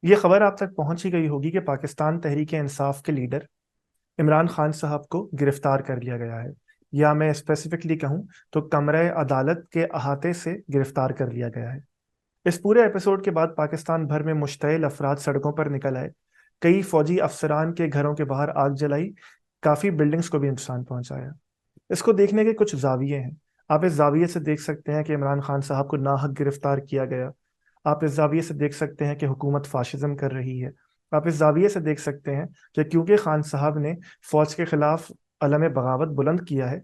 ये खबर आप तक पहुंच ही गई होगी कि पाकिस्तान तहरीक इंसाफ के लीडर इमरान खान साहब को गिरफ्तार कर लिया गया है, या मैं स्पेसिफिकली कहूं तो कमरे अदालत के अहाते से गिरफ्तार कर लिया गया है। इस पूरे एपिसोड के बाद पाकिस्तान भर में मुश्तइल अफराद सड़कों पर निकल आए। कई फौजी अफसरान के घरों के बाहर आग जलाई, काफ़ी बिल्डिंग्स को भी नुकसान पहुंचाया। इसको देखने के कुछ जाविये हैं। आप इस जाविये से देख सकते हैं कि इमरान खान साहब को नाहक गिरफ्तार किया गया। आप इस जाविये से देख सकते हैं कि हुकूमत फाशिज्म कर रही है। आप इस जाविये से देख सकते हैं कि क्योंकि खान साहब ने फौज के खिलाफ अलम बगावत बुलंद किया है,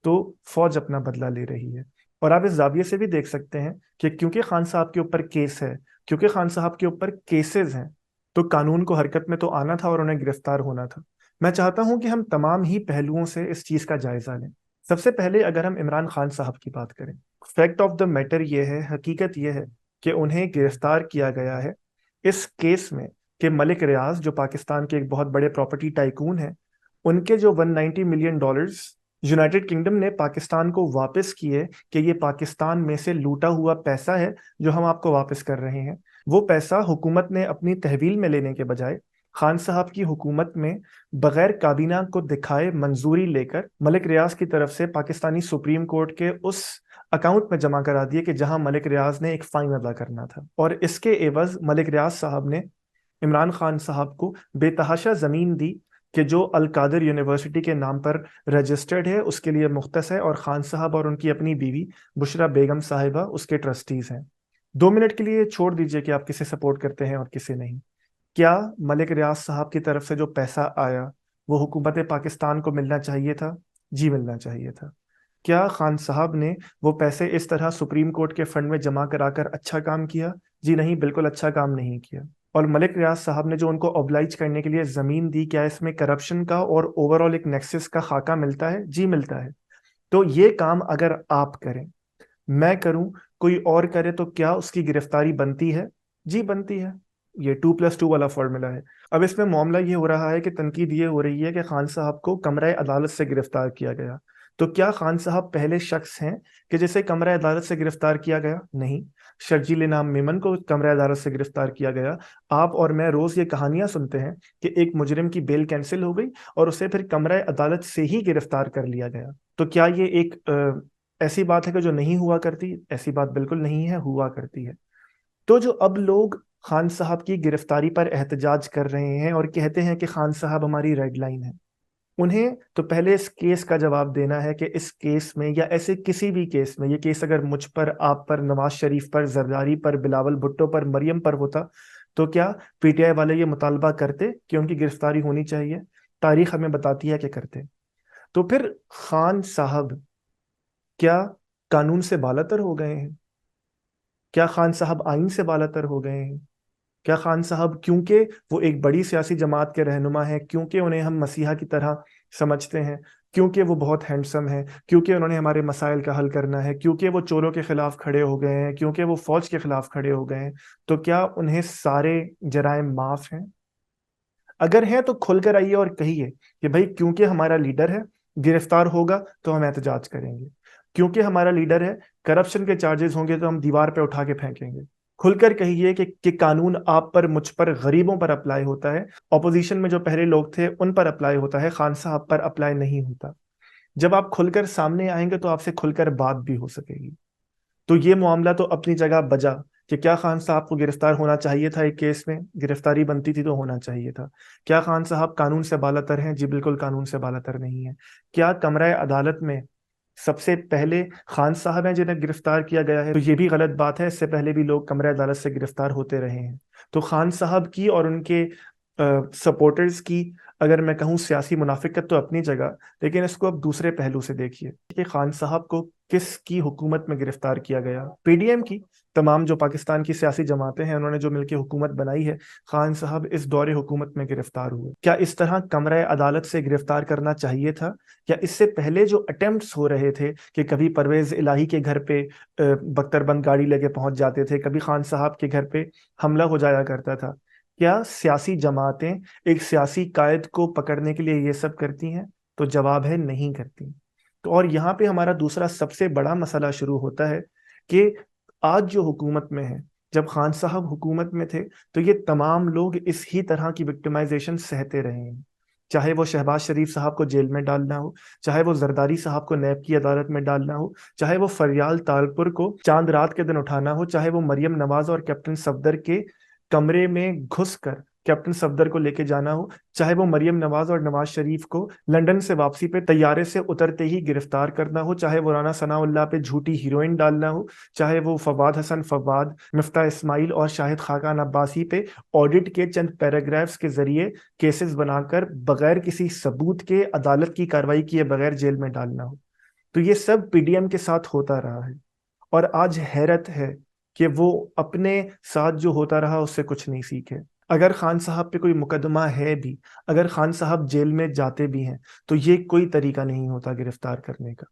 तो फौज अपना बदला ले रही है। और आप इस जाविये से भी देख सकते हैं कि क्योंकि खान साहब के ऊपर केस है, क्योंकि खान साहब के ऊपर केसेस हैं, तो कानून को हरकत में तो आना था और उन्हें गिरफ्तार होना था। मैं चाहता हूं कि हम तमाम ही पहलुओं से इस चीज का जायजा लें। सबसे पहले अगर हम इमरान खान साहब की बात करें, फैक्ट ऑफ द मैटर ये है, हकीकत ये है कि उन्हें गिरफ्तार किया गया है इस केस में कि मलिक रियाज, जो पाकिस्तान के एक बहुत बड़े प्रॉपर्टी टाइकून हैं, उनके जो 190 मिलियन डॉलर्स यूनाइटेड किंगडम ने पाकिस्तान को वापस किए कि ये पाकिस्तान में से लूटा हुआ पैसा है जो हम आपको वापस कर रहे हैं। वो पैसा हुकूमत ने अपनी तहवील में लेने के बजाय खान साहब की हुकूमत में बगैर काबीना को दिखाए मंजूरी लेकर मलिक रियाज की तरफ से पाकिस्तानी सुप्रीम कोर्ट के उस अकाउंट में जमा करा दिए कि जहां मलिक रियाज ने एक फाइन अदा करना था। और इसके एवज मलिक रियाज साहब ने इमरान खान साहब को बेतहाशा जमीन दी कि जो अल कादिर यूनिवर्सिटी के नाम पर रजिस्टर्ड है, उसके लिए मुख्तस है, और खान साहब और उनकी अपनी बीवी बुशरा बेगम साहिबा उसके ट्रस्टीज हैं। 2 मिनट के लिए छोड़ दीजिए कि आप किसे सपोर्ट करते हैं और किसे नहीं। क्या मलिक रियाज साहब की तरफ से जो पैसा आया वो हुकूमत पाकिस्तान को मिलना चाहिए था? जी, मिलना चाहिए था। क्या खान साहब ने वो पैसे इस तरह सुप्रीम कोर्ट के फंड में जमा कराकर अच्छा काम किया? जी नहीं, बिल्कुल अच्छा काम नहीं किया। और मलिक रियाज साहब ने जो उनको ऑब्लाइज करने के लिए जमीन दी, क्या इसमें करप्शन का और ओवरऑल एक नेक्सस का खाका मिलता है? जी, मिलता है। तो ये काम अगर आप करें, मैं करूं, कोई और करे, तो क्या उसकी गिरफ्तारी बनती है? जी, बनती है। ये 2+2 वाला फॉर्मूला है। अब इसमें मामला ये हो रहा है कि तनकीद ये हो रही है कि खान साहब को कमरा अदालत से गिरफ्तार किया गया। तो क्या खान साहब पहले शख्स हैं कि जिसे कमरा अदालत से गिरफ्तार किया गया? नहीं। शर्जील इनाम मेमन को कमरा अदालत से गिरफ्तार किया गया। आप और मैं रोज ये कहानियां सुनते हैं कि एक मुजरिम की बेल कैंसिल हो गई और उसे फिर कमरा अदालत से ही गिरफ्तार कर लिया गया। तो क्या ये एक ऐसी बात है कि जो नहीं हुआ करती? ऐसी बात बिल्कुल नहीं है, हुआ करती है। तो जो अब लोग खान साहब की गिरफ्तारी पर एहतजाज कर रहे हैं और कहते हैं कि खान साहब हमारी रेड लाइन है, उन्हें तो पहले इस केस का जवाब देना है कि इस केस में या ऐसे किसी भी केस में, ये केस अगर मुझ पर, आप पर, नवाज शरीफ पर, जरदारी पर, बिलावल भुट्टो पर, मरियम पर होता, तो क्या पीटीआई वाले ये मुतालबा करते कि उनकी गिरफ्तारी होनी चाहिए? तारीख हमें बताती है कि करते। तो फिर खान साहब क्या कानून से बालातर हो गए हैं? क्या खान साहब आइन से बालातर हो गए हैं? क्या खान साहब, क्योंकि वो एक बड़ी सियासी जमात के रहनुमा हैं, क्योंकि उन्हें हम मसीहा की तरह समझते हैं, क्योंकि वो बहुत हैंडसम हैं, क्योंकि उन्होंने हमारे मसाइल का हल करना है, क्योंकि वो चोरों के खिलाफ खड़े हो गए हैं, क्योंकि वो फौज के खिलाफ खड़े हो गए हैं, तो क्या उन्हें सारे जराइम माफ हैं? अगर हैं तो खुलकर आइए और कहिए कि भाई क्योंकि हमारा लीडर है, गिरफ्तार होगा तो हम एहतजाज करेंगे। क्योंकि हमारा लीडर है, करप्शन के चार्जेस होंगे तो हम दीवार पे उठा के फेंकेंगे। खुलकर कहिए कि कानून आप पर, मुझ पर, गरीबों पर अप्लाई होता है, ऑपोजिशन में जो पहले लोग थे उन पर अप्लाई होता है, खान साहब पर अप्लाई नहीं होता। जब आप खुलकर सामने आएंगे तो आपसे खुलकर बात भी हो सकेगी। तो ये मामला तो अपनी जगह बजा कि क्या खान साहब को गिरफ्तार होना चाहिए था? एक केस में गिरफ्तारी बनती थी तो होना चाहिए था। क्या खान साहब कानून से बालातर हैं? जी, बिल्कुल कानून से बालातर नहीं है। क्या कमरा अदालत में सबसे पहले खान साहब हैं जिन्हें गिरफ्तार किया गया है? तो ये भी गलत बात है, इससे पहले भी लोग कमरा अदालत से गिरफ्तार होते रहे हैं। तो खान साहब की और उनके सपोर्टर्स की, अगर मैं कहूँ, सियासी मुनाफिकत तो अपनी जगह, लेकिन इसको अब दूसरे पहलू से देखिए कि खान साहब को किसकी हुकूमत में गिरफ्तार किया गया? पीडीएम की। तमाम जो पाकिस्तान की सियासी जमातें हैं, उन्होंने जो मिलकर हुकूमत बनाई है, खान साहब इस दौरे हुकूमत में गिरफ्तार हुए। क्या इस तरह कमरा अदालत से गिरफ्तार करना चाहिए था? या इससे पहले जो अटेम्प्ट्स हो रहे थे कि कभी परवेज इलाही के घर पे बख्तरबंद गाड़ी लेके पहुंच जाते थे, कभी खान साहब के घर पे हमला हो जाया करता था, क्या सियासी जमातें एक सियासी कायद को पकड़ने के लिए ये सब करती हैं? तो जवाब है, नहीं करती। तो और यहाँ पे हमारा दूसरा सबसे बड़ा मसला शुरू होता है कि आज जो हुकूमत में है, جب خان صاحب حکومت میں تھے تو یہ تمام لوگ اس ہی طرح کی وکٹمائزیشن سہتے رہے ہیں، چاہے وہ شہباز شریف صاحب کو جیل میں ڈالنا ہو، چاہے وہ زرداری صاحب کو نیب کی عدالت میں ڈالنا ہو، چاہے وہ فریال تالپور کو چاند رات کے دن اٹھانا ہو، چاہے وہ مریم نواز اور کیپٹن صفدر کے کمرے میں گھس کر کیپٹن صفدر کو لے کے جانا ہو، چاہے وہ مریم نواز اور نواز شریف کو لندن سے واپسی پہ طیارے سے اترتے ہی گرفتار کرنا ہو، چاہے وہ رانا ثناء اللہ پہ جھوٹی ہیروئن ڈالنا ہو، چاہے وہ فواد حسن فواد، مفتاح اسماعیل اور شاہد خاقان عباسی پہ آڈٹ کے چند پیراگرافز کے ذریعے کیسز بنا کر بغیر کسی ثبوت کے عدالت کی کارروائی کیے بغیر جیل میں ڈالنا ہو، تو یہ سب پی ڈی ایم کے ساتھ ہوتا رہا ہے۔ اور آج حیرت ہے کہ وہ اپنے ساتھ جو ہوتا رہا اس سے کچھ نہیں سیکھے۔ اگر خان صاحب پہ کوئی مقدمہ ہے بھی، اگر خان صاحب جیل میں جاتے بھی ہیں، تو یہ کوئی طریقہ نہیں ہوتا گرفتار کرنے کا۔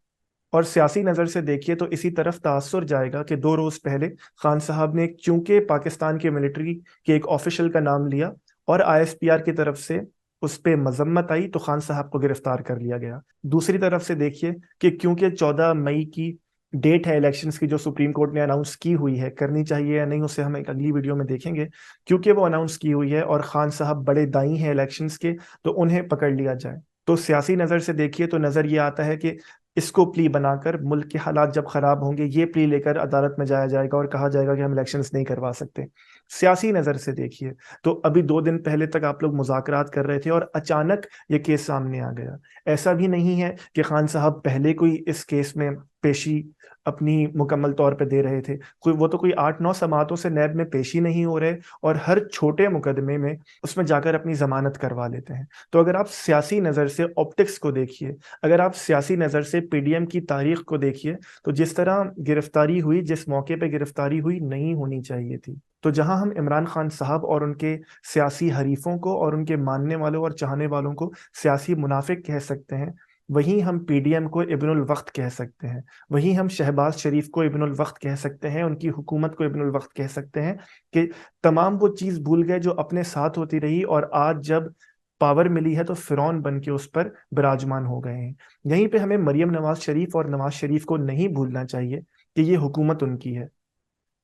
اور سیاسی نظر سے دیکھیے تو اسی طرف تاثر جائے گا کہ 2 روز پہلے خان صاحب نے چونکہ پاکستان کے ملٹری کے ایک آفیشل کا نام لیا اور آئی ایس پی آر کی طرف سے اس پہ مذمت آئی تو خان صاحب کو گرفتار کر لیا گیا۔ دوسری طرف سے دیکھیے کہ کیونکہ 14 مئی کی ڈیٹ ہے الیکشنز کی جو سپریم کورٹ نے اناؤنس کی ہوئی ہے، کرنی چاہیے یا نہیں اسے ہم ایک اگلی ویڈیو میں دیکھیں گے، کیونکہ وہ اناؤنس کی ہوئی ہے اور خان صاحب بڑے دائیں ہیں الیکشنز کے، تو انہیں پکڑ لیا جائے۔ تو سیاسی نظر سے دیکھیے تو نظر یہ آتا ہے کہ اس کو پلی بنا کر ملک کے حالات جب خراب ہوں گے یہ پلی لے کر عدالت میں جایا جائے گا اور کہا جائے گا کہ ہم الیکشنز نہیں کروا سکتے۔ سیاسی نظر سے دیکھیے تو ابھی 2 دن پہلے تک آپ لوگ مذاکرات کر رہے تھے اور اچانک یہ کیس سامنے آ گیا۔ ایسا بھی نہیں ہے کہ خان صاحب پہلے کوئی اس کیس میں پیشی اپنی مکمل طور پہ دے رہے تھے، وہ تو کوئی 8-9 سماعتوں سے نیب میں پیشی نہیں ہو رہے اور ہر چھوٹے مقدمے میں اس میں جا کر اپنی ضمانت کروا لیتے ہیں۔ تو اگر آپ سیاسی نظر سے آپٹکس کو دیکھیے، اگر آپ سیاسی نظر سے پی ڈی ایم کی تاریخ کو دیکھیے، تو جس طرح گرفتاری ہوئی، جس موقع پہ گرفتاری ہوئی، نہیں ہونی چاہیے تھی۔ تو جہاں ہم عمران خان صاحب اور ان کے سیاسی حریفوں کو اور ان کے ماننے والوں اور چاہنے والوں کو سیاسی منافق کہہ سکتے ہیں، وہیں ہم پی ڈی ایم کو ابن الوقت کہہ سکتے ہیں، وہیں ہم شہباز شریف کو ابن الوقت کہہ سکتے ہیں، ان کی حکومت کو ابن الوقت کہہ سکتے ہیں کہ تمام وہ چیز بھول گئے جو اپنے ساتھ ہوتی رہی اور آج جب پاور ملی ہے تو فرعون بن کے اس پر براجمان ہو گئے ہیں۔ یہیں پہ ہمیں مریم نواز شریف اور نواز شریف کو نہیں بھولنا چاہیے کہ یہ حکومت ان کی ہے،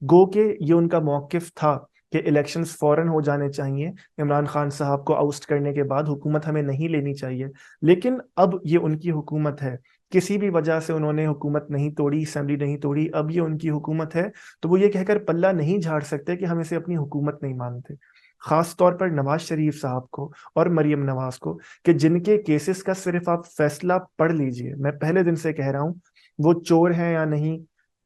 گو کہ یہ ان کا موقف تھا کہ الیکشنز فوراً ہو جانے چاہیے، عمران خان صاحب کو آؤسٹ کرنے کے بعد حکومت ہمیں نہیں لینی چاہیے، لیکن اب یہ ان کی حکومت ہے، کسی بھی وجہ سے انہوں نے حکومت نہیں توڑی، اسمبلی نہیں توڑی، اب یہ ان کی حکومت ہے، تو وہ یہ کہہ کر پلہ نہیں جھاڑ سکتے کہ ہم اسے اپنی حکومت نہیں مانتے۔ خاص طور پر نواز شریف صاحب کو اور مریم نواز کو، کہ جن کے کیسز کا صرف آپ فیصلہ پڑھ لیجئے، میں پہلے دن سے کہہ رہا ہوں، وہ چور ہیں یا نہیں،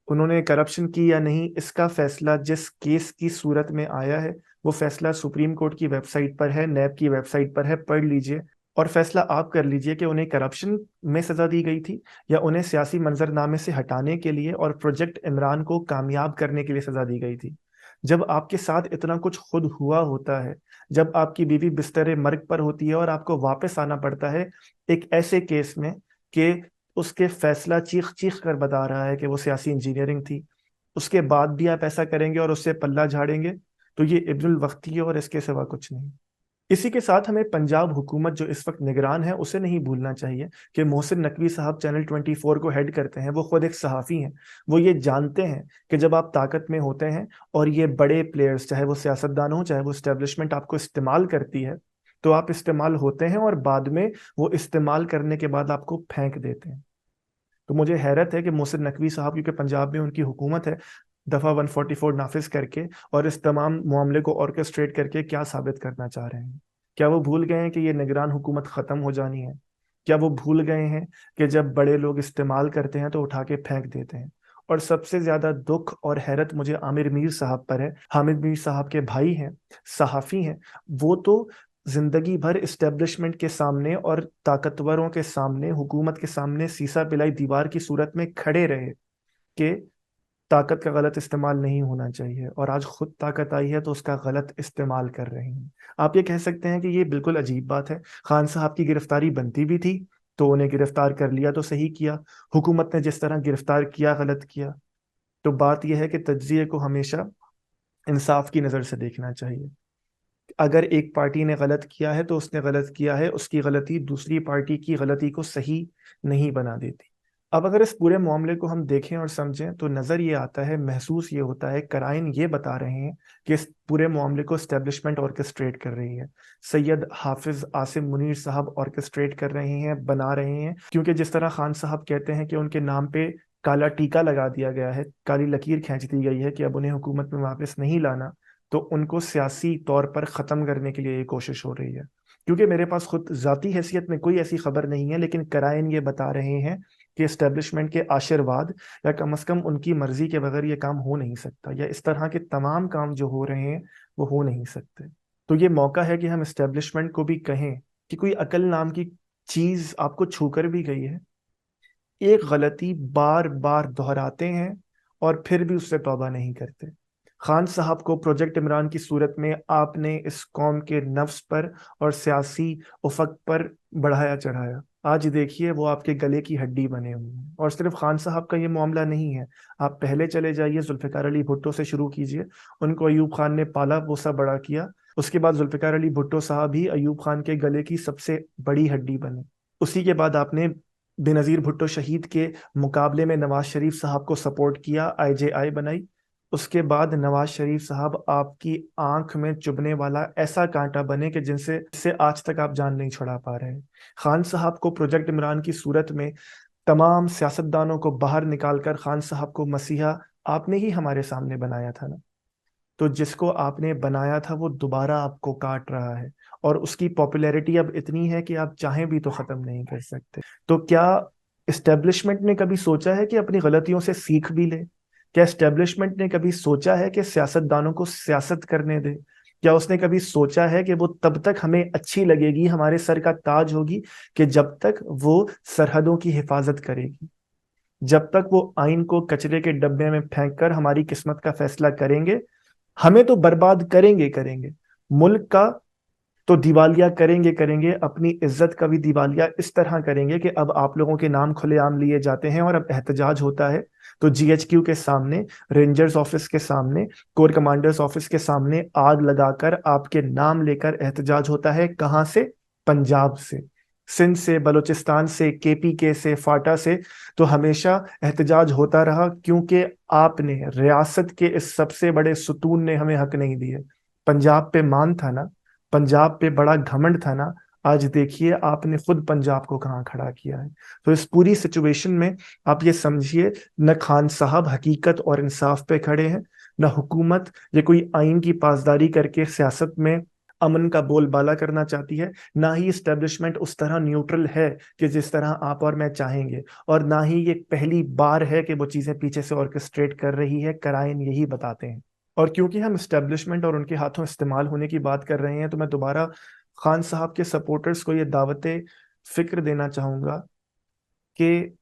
انہوں نے کرپشن کی یا نہیں، اس کا فیصلہ جس کیس کی صورت میں آیا ہے وہ فیصلہ سپریم کورٹ کی ویب سائٹ پر ہے، نیب کی ویب سائٹ پر ہے، پڑھ لیجئے اور فیصلہ آپ کر لیجئے کہ انہیں کرپشن میں سزا دی گئی تھی یا انہیں سیاسی منظرنامے سے ہٹانے کے لیے اور پروجیکٹ عمران کو کامیاب کرنے کے لیے سزا دی گئی تھی۔ جب آپ کے ساتھ اتنا کچھ خود ہوا ہوتا ہے، جب آپ کی بیوی بستر مرگ پر ہوتی ہے اور آپ کو واپس آنا پڑتا ہے ایک ایسے کیس میں کہ اس کے فیصلہ چیخ چیخ کر بتا رہا ہے کہ وہ سیاسی انجینئرنگ تھی، اس کے بعد بھی آپ ایسا کریں گے اور اس سے پلہ جھاڑیں گے، تو یہ ابن الوقتی ہے اور اس کے سوا کچھ نہیں۔ اسی کے ساتھ ہمیں پنجاب حکومت جو اس وقت نگران ہے اسے نہیں بھولنا چاہیے کہ محسن نقوی صاحب چینل 24 کو ہیڈ کرتے ہیں، وہ خود ایک صحافی ہیں، وہ یہ جانتے ہیں کہ جب آپ طاقت میں ہوتے ہیں اور یہ بڑے پلیئرز، چاہے وہ سیاستدان ہوں چاہے وہ اسٹیبلشمنٹ، آپ کو استعمال کرتی ہے تو آپ استعمال ہوتے ہیں اور بعد میں وہ استعمال کرنے کے بعد آپ کو پھینک دیتے ہیں۔ تو مجھے حیرت ہے کہ محسن نقوی صاحب، کیونکہ پنجاب میں ان کی حکومت ہے، دفعہ 144 نافذ کر کے اور اس تمام معاملے کو آرکسٹریٹ کر کے کیا ثابت کرنا چاہ رہے ہیں؟ کیا وہ بھول گئے ہیں کہ یہ نگران حکومت ختم ہو جانی ہے؟ کیا وہ بھول گئے ہیں کہ جب بڑے لوگ استعمال کرتے ہیں تو اٹھا کے پھینک دیتے ہیں؟ اور سب سے زیادہ دکھ اور حیرت مجھے عامر میر صاحب پر ہے۔ حامد میر صاحب کے بھائی ہیں، صحافی ہیں، وہ تو زندگی بھر اسٹیبلشمنٹ کے سامنے اور طاقتوروں کے سامنے، حکومت کے سامنے سیسا پلائی دیوار کی صورت میں کھڑے رہے کہ طاقت کا غلط استعمال نہیں ہونا چاہیے، اور آج خود طاقت آئی ہے تو اس کا غلط استعمال کر رہے ہیں۔ آپ یہ کہہ سکتے ہیں کہ یہ بالکل عجیب بات ہے، خان صاحب کی گرفتاری بنتی بھی تھی تو انہیں گرفتار کر لیا تو صحیح کیا، حکومت نے جس طرح گرفتار کیا غلط کیا۔ تو بات یہ ہے کہ تجزیے کو ہمیشہ انصاف کی نظر سے دیکھنا چاہیے۔ اگر ایک پارٹی نے غلط کیا ہے تو اس نے غلط کیا ہے، اس کی غلطی دوسری پارٹی کی غلطی کو صحیح نہیں بنا دیتی۔ अब अगर इस पूरे मामले को हम देखें और समझें तो नज़र ये आता है, महसूस ये होता है, कराइन ये बता रहे हैं कि इस पूरे मामले को एस्टेब्लिशमेंट ऑर्केस्ट्रेट कर रही है। सैयद हाफिज आसिम मुनीर साहब ऑर्केस्ट्रेट कर रहे हैं, बना रहे हैं, क्योंकि जिस तरह खान साहब कहते हैं कि उनके नाम पे काला टीका लगा दिया गया है, काली लकीर खींच दी गई है कि अब उन्हें हुकूमत में वापस नहीं लाना, तो उनको सियासी तौर पर ख़त्म करने के लिए ये कोशिश हो रही है। क्योंकि मेरे पास खुद ज़ाती हैसियत में कोई ऐसी खबर नहीं है, लेकिन कराइन ये बता रहे हैं कि एस्टेब्लिशमेंट के आशीर्वाद या कम से कम उनकी मर्जी के बगैर ये काम हो नहीं सकता, या इस तरह के तमाम काम जो हो रहे हैं वो हो नहीं सकते। तो ये मौका है कि हम एस्टेब्लिशमेंट को भी कहें कि कोई अकल नाम की चीज आपको छूकर भी गई है, एक गलती बार बार दोहराते हैं और फिर भी उससे तौबा नहीं करते। खान साहब को प्रोजेक्ट इमरान की सूरत में आपने इस कौम के नफ्स पर और सियासी उफक पर बढ़ाया चढ़ाया। आज देखिए वो आपके गले की हड्डी बने हुए हैं। और सिर्फ खान साहब का ये मामला नहीं है, आप पहले चले जाइए, जुल्फिकार अली भुट्टो से शुरू कीजिए। उनको अयूब खान ने पाला पोसा बड़ा किया, उसके बाद जुल्फिकार अली भुट्टो साहब ही अयूब खान के गले की सबसे बड़ी हड्डी बने। उसी के बाद आपने बेनज़ीर भुट्टो शहीद के मुकाबले में नवाज शरीफ साहब को सपोर्ट किया, आईजेआई बनाई। उसके बाद नवाज शरीफ साहब आपकी आंख में चुभने वाला ऐसा कांटा बने कि जिनसे आज तक आप जान नहीं छुड़ा पा रहे हैं। खान साहब को प्रोजेक्ट इमरान की सूरत में तमाम सियासतदानों को बाहर निकालकर खान साहब को मसीहा आपने ही हमारे सामने बनाया था ना। तो जिसको आपने बनाया था वो दोबारा आपको काट रहा है, और उसकी पॉपुलैरिटी अब इतनी है कि आप चाहें भी तो खत्म नहीं कर सकते। तो क्या इस्टेब्लिशमेंट ने कभी सोचा है कि अपनी गलतियों से सीख भी ले? क्या इस्टेब्लिशमेंट ने कभी सोचा है कि सियासतदानों को सियासत करने दे? क्या उसने कभी सोचा है कि वो तब तक हमें अच्छी लगेगी, हमारे सर का ताज होगी, कि जब तक वो सरहदों की हिफाजत करेगी, जब तक वो आइन को कचरे के डब्बे में फेंक कर हमारी किस्मत का फैसला करेंगे? हमें तो बर्बाद करेंगे करेंगे, मुल्क का तो दिवालिया करेंगे करेंगे, अपनी इज्जत का भी दिवालिया इस तरह करेंगे कि अब आप लोगों के नाम खुलेआम लिए जाते हैं और अब एहतजाज होता है तो जीएचक्यू के सामने, रेंजर्स ऑफिस के सामने, कोर कमांडर्स ऑफिस के सामने आग लगाकर आपके नाम लेकर एहतजाज होता है। कहाँ से? पंजाब से, सिंध से, बलूचिस्तान से, केपीके से, फाटा से। तो हमेशा एहतजाज होता रहा क्योंकि आपने, रियासत के इस सबसे बड़े सुतून ने हमें हक नहीं दिए। पंजाब पे मान था ना, पंजाब पे बड़ा घमंड था ना। आज देखिए आपने खुद पंजाब को कहाँ खड़ा किया है। तो इस पूरी सिचुएशन में आप ये समझिए, न खान साहब हकीकत और इंसाफ पे खड़े हैं, न हुकूमत ये कोई आइन की पासदारी करके सियासत में अमन का बोलबाला करना चाहती है, ना ही इस्टेब्लिशमेंट उस तरह न्यूट्रल है कि जिस तरह आप और मैं चाहेंगे, और ना ही ये पहली बार है कि वो चीजें पीछे से ऑर्केस्ट्रेट कर रही है। कराइन यही बताते हैं। और क्योंकि हम इस्टेब्लिशमेंट और उनके हाथों इस्तेमाल होने की बात कर रहे हैं, तो मैं दोबारा खान साहब के सपोर्टर्स को ये दावत फिक्र देना चाहूंगा कि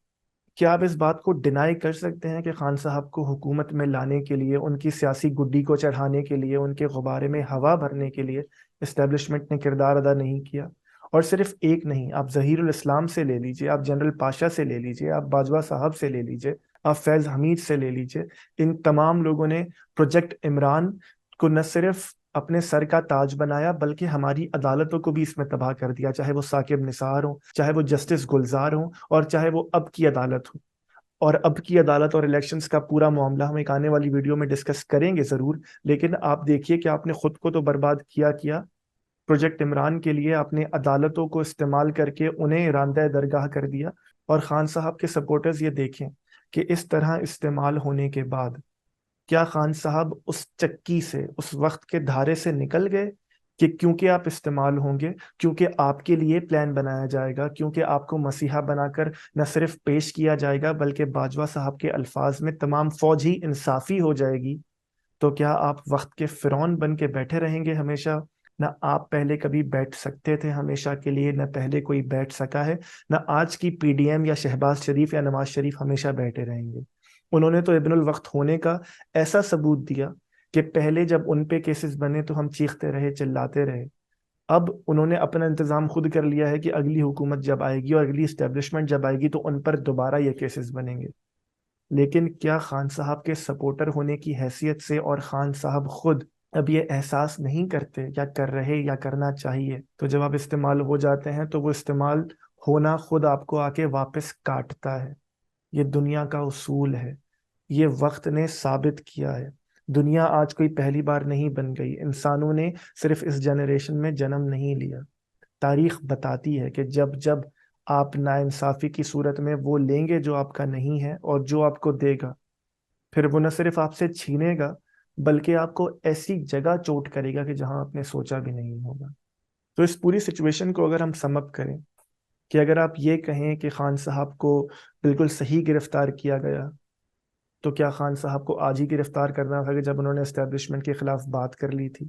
क्या आप इस बात को डिनाई कर सकते हैं कि खान साहब को हुकूमत में लाने के लिए, उनकी सियासी गुड्डी को चढ़ाने के लिए, उनके गुब्बारे में हवा भरने के लिए इस्टेब्लिशमेंट ने किरदार अदा नहीं किया? और सिर्फ एक नहीं, आप जहीरुल इस्लाम से ले लीजिए, आप जनरल पाशा से ले लीजिए, आप बाजवा साहब से ले लीजिए, आप फैज हमीद से ले लीजिए, इन तमाम लोगों ने प्रोजेक्ट इमरान को न सिर्फ अपने सर का ताज बनाया बल्कि हमारी अदालतों को भी इसमें तबाह कर दिया, चाहे वो साकिब निसार हो, चाहे वो जस्टिस गुलजार हो, और चाहे वो अब की अदालत हो। और अब की अदालत और इलेक्शंस का पूरा मामला हम एक आने वाली वीडियो में डिस्कस करेंगे जरूर। लेकिन आप देखिए कि आपने खुद को तो बर्बाद किया किया, प्रोजेक्ट इमरान के लिए आपने अदालतों को इस्तेमाल करके उन्हें रांदा दरगाह कर दिया। और खान साहब के सपोर्टर्स ये देखें कि इस तरह इस्तेमाल होने के बाद क्या खान साहब उस चक्की से, उस वक्त के धारे से निकल गए कि क्योंकि आप इस्तेमाल होंगे, क्योंकि आपके लिए प्लान बनाया जाएगा, क्योंकि आपको मसीहा बनाकर न सिर्फ पेश किया जाएगा बल्कि बाजवा साहब के अल्फाज में तमाम फौज ही इंसाफी हो जाएगी, तो क्या आप वक्त के फिरौन बन के बैठे रहेंगे हमेशा? ना आप पहले कभी बैठ सकते थे हमेशा के लिए, न पहले कोई बैठ सका है, न आज की पीडीएम या शहबाज शरीफ या नवाज शरीफ हमेशा बैठे रहेंगे। उन्होंने तो इब्नुल वक्त होने का ऐसा सबूत दिया कि पहले जब उन पे केसेस बने तो हम चीखते रहे, चिल्लाते रहे। अब उन्होंने अपना इंतजाम खुद कर लिया है कि अगली हुकूमत जब आएगी और अगली इस्टेब्लिशमेंट जब आएगी तो उन पर दोबारा ये केसेस बनेंगे। लेकिन क्या खान साहब के सपोर्टर होने की हैसियत से और खान साहब खुद अब ये एहसास नहीं करते, या कर रहे, या करना चाहिए? तो जब आप इस्तेमाल हो जाते हैं तो वो इस्तेमाल होना खुद आपको आके वापस काटता है। یہ دنیا کا اصول ہے، یہ وقت نے ثابت کیا ہے۔ دنیا آج کوئی پہلی بار نہیں بن گئی، انسانوں نے صرف اس جنریشن میں جنم نہیں لیا۔ تاریخ بتاتی ہے کہ جب جب آپ ناانصافی کی صورت میں وہ لیں گے جو آپ کا نہیں ہے، اور جو آپ کو دے گا، پھر وہ نہ صرف آپ سے چھینے گا بلکہ آپ کو ایسی جگہ چوٹ کرے گا کہ جہاں آپ نے سوچا بھی نہیں ہوگا۔ تو اس پوری سچویشن کو اگر ہم سم اپ کریں کہ اگر آپ یہ کہیں کہ خان صاحب کو بالکل صحیح گرفتار کیا گیا، تو کیا خان صاحب کو آج ہی گرفتار کرنا تھا کہ جب انہوں نے اسٹیبلشمنٹ کے خلاف بات کر لی تھی؟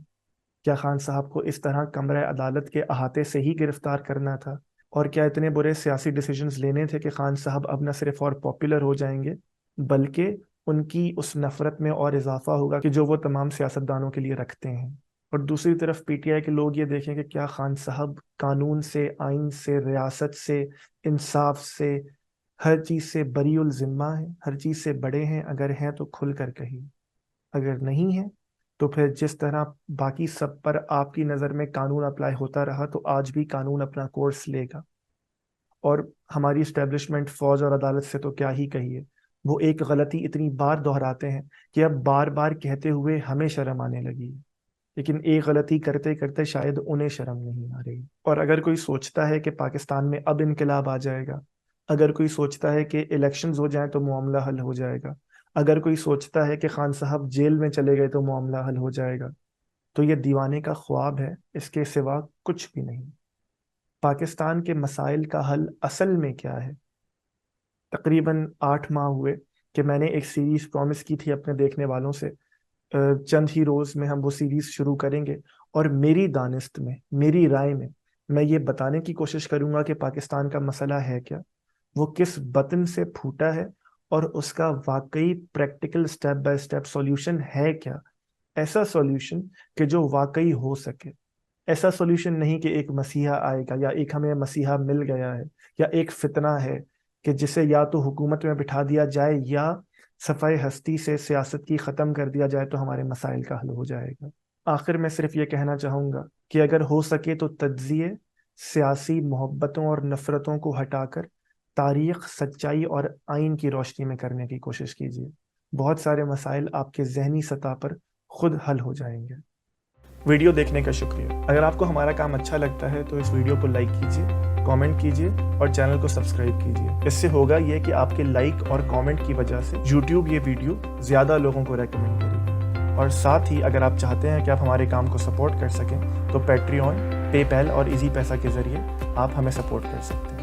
کیا خان صاحب کو اس طرح کمرہ عدالت کے احاطے سے ہی گرفتار کرنا تھا؟ اور کیا اتنے برے سیاسی ڈیسیجنز لینے تھے کہ خان صاحب اب نہ صرف اور پاپولر ہو جائیں گے بلکہ ان کی اس نفرت میں اور اضافہ ہوگا کہ جو وہ تمام سیاستدانوں کے لیے رکھتے ہیں؟ اور دوسری طرف پی ٹی آئی کے لوگ یہ دیکھیں کہ کیا خان صاحب قانون سے، آئین سے، ریاست سے، انصاف سے، ہر چیز سے بری الذمہ ہیں، ہر چیز سے بڑے ہیں؟ اگر ہیں تو کھل کر کہیے، اگر نہیں ہیں تو پھر جس طرح باقی سب پر آپ کی نظر میں قانون اپلائی ہوتا رہا تو آج بھی قانون اپنا کورس لے گا۔ اور ہماری اسٹیبلشمنٹ، فوج اور عدالت سے تو کیا ہی کہیے، وہ ایک غلطی اتنی بار دہراتے ہیں کہ اب بار بار کہتے ہوئے ہمیں شرم آنے لگی ہے، لیکن ایک غلطی کرتے کرتے شاید انہیں شرم نہیں آ رہی۔ اور اگر کوئی سوچتا ہے کہ پاکستان میں اب انقلاب آ جائے گا، اگر کوئی سوچتا ہے کہ الیکشنز ہو جائیں تو معاملہ حل ہو جائے گا، اگر کوئی سوچتا ہے کہ خان صاحب جیل میں چلے گئے تو معاملہ حل ہو جائے گا، تو یہ دیوانے کا خواب ہے، اس کے سوا کچھ بھی نہیں۔ پاکستان کے مسائل کا حل اصل میں کیا ہے؟ تقریباً 8 ماہ ہوئے کہ میں نے ایک سیریز پرومس کی تھی اپنے دیکھنے والوں سے، چند ہی روز میں ہم وہ سیریز شروع کریں گے، اور میری دانست میں، میری رائے میں یہ بتانے کی کوشش کروں گا کہ پاکستان کا مسئلہ ہے کیا، وہ کس بطن سے پھوٹا ہے، اور اس کا واقعی practical step by step solution ہے کیا۔ ایسا سولوشن کہ جو واقعی ہو سکے، ایسا سولوشن نہیں کہ ایک مسیحا آئے گا یا ایک ہمیں مسیحا مل گیا ہے یا ایک فتنہ ہے کہ جسے یا تو حکومت میں بٹھا دیا جائے یا صفحہ ہستی سے سیاست کی ختم کر دیا جائے تو ہمارے مسائل کا حل ہو جائے گا۔ آخر میں صرف یہ کہنا چاہوں گا کہ اگر ہو سکے تو تجزیے، سیاسی محبتوں اور نفرتوں کو ہٹا کر تاریخ، سچائی اور آئین کی روشنی میں کرنے کی کوشش کیجیے۔ بہت سارے مسائل آپ کے ذہنی سطح پر خود حل ہو جائیں گے۔ ویڈیو دیکھنے کا شکریہ۔ اگر آپ کو ہمارا کام اچھا لگتا ہے تو اس ویڈیو کو لائک کیجیے، کامنٹ کیجیے اور چینل کو سبسکرائب کیجیے۔ اس سے ہوگا یہ کہ آپ کے لائک اور کامنٹ کی وجہ سے یوٹیوب یہ ویڈیو زیادہ لوگوں کو ریکمینڈ کرے گی۔ اور ساتھ ہی اگر آپ چاہتے ہیں کہ آپ ہمارے کام کو سپورٹ کر سکیں تو پیٹریون، پے پیل اور ایزی پیسہ کے ذریعے آپ ہمیں سپورٹ کر سکتے ہیں۔